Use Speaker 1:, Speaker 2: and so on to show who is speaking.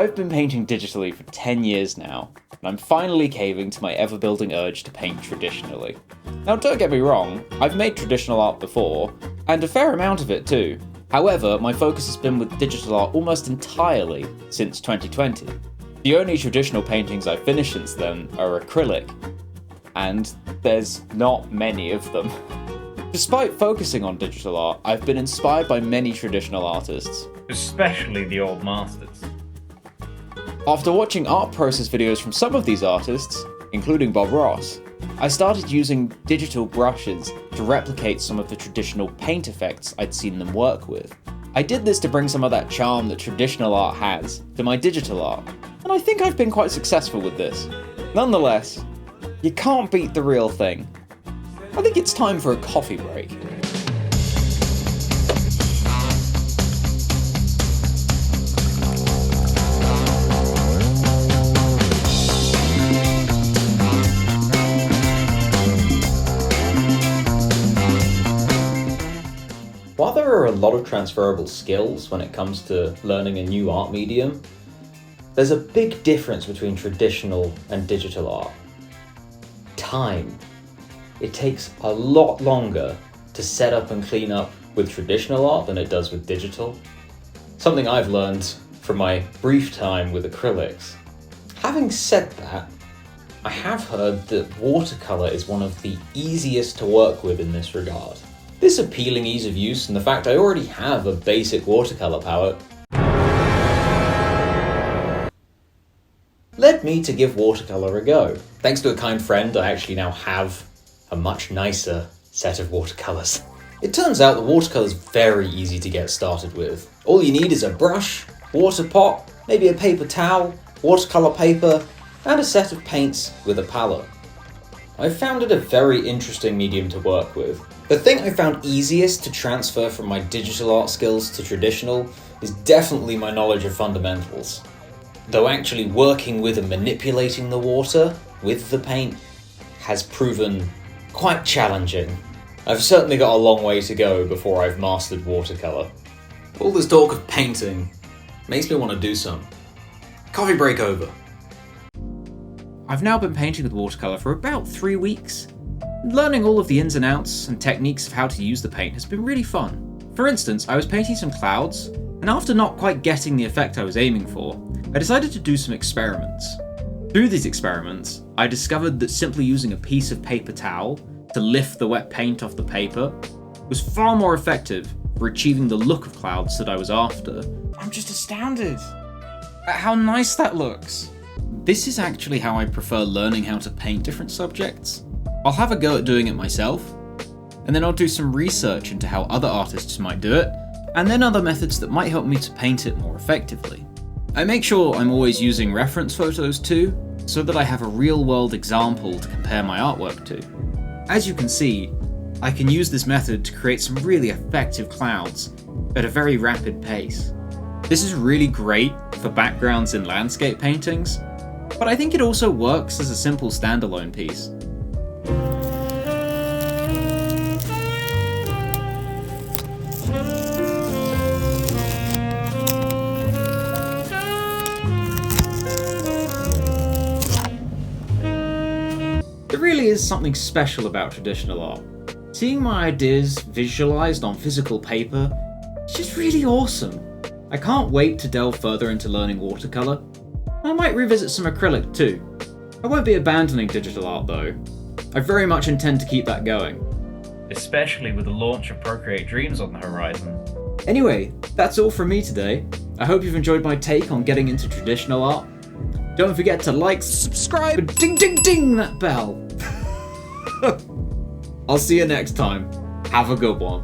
Speaker 1: I've been painting digitally for 10 years now, and I'm finally caving to my ever-building urge to paint traditionally. Now don't get me wrong, I've made traditional art before, and a fair amount of it too. However, my focus has been with digital art almost entirely since 2020. The only traditional paintings I've finished since then are acrylic, and there's not many of them. Despite focusing on digital art, I've been inspired by many traditional artists.
Speaker 2: Especially the old masters.
Speaker 1: After watching art process videos from some of these artists, including Bob Ross, I started using digital brushes to replicate some of the traditional paint effects I'd seen them work with. I did this to bring some of that charm that traditional art has to my digital art, and I think I've been quite successful with this. Nonetheless, you can't beat the real thing. I think it's time for a coffee break. While there are a lot of transferable skills when it comes to learning a new art medium, there's a big difference between traditional and digital art. Time. It takes a lot longer to set up and clean up with traditional art than it does with digital. Something I've learned from my brief time with acrylics. Having said that, I have heard that watercolour is one of the easiest to work with in this regard. This appealing ease of use and the fact I already have a basic watercolour palette led me to give watercolour a go. Thanks to a kind friend, I actually now have a much nicer set of watercolours. It turns out that watercolour is very easy to get started with. All you need is a brush, water pot, maybe a paper towel, watercolour paper, and a set of paints with a palette. I've found it a very interesting medium to work with. The thing I found easiest to transfer from my digital art skills to traditional is definitely my knowledge of fundamentals. Though actually working with and manipulating the water with the paint has proven quite challenging. I've certainly got a long way to go before I've mastered watercolour. All this talk of painting makes me want to do some. Coffee break over. I've now been painting with watercolour for about 3 weeks. Learning all of the ins and outs and techniques of how to use the paint has been really fun. For instance, I was painting some clouds, and after not quite getting the effect I was aiming for, I decided to do some experiments. Through these experiments, I discovered that simply using a piece of paper towel to lift the wet paint off the paper was far more effective for achieving the look of clouds that I was after. I'm just astounded at how nice that looks. This is actually how I prefer learning how to paint different subjects. I'll have a go at doing it myself, and then I'll do some research into how other artists might do it, and then other methods that might help me to paint it more effectively. I make sure I'm always using reference photos too, so that I have a real-world example to compare my artwork to. As you can see, I can use this method to create some really effective clouds at a very rapid pace. This is really great for backgrounds in landscape paintings, but I think it also works as a simple standalone piece. There really is something special about traditional art. Seeing my ideas visualized on physical paper is just really awesome. I can't wait to delve further into learning watercolour. I might revisit some acrylic too. I won't be abandoning digital art though. I very much intend to keep that going.
Speaker 2: Especially with the launch of Procreate Dreams on the horizon.
Speaker 1: Anyway, that's all from me today. I hope you've enjoyed my take on getting into traditional art. Don't forget to like, subscribe, and ding ding ding that bell. I'll see you next time. Have a good one.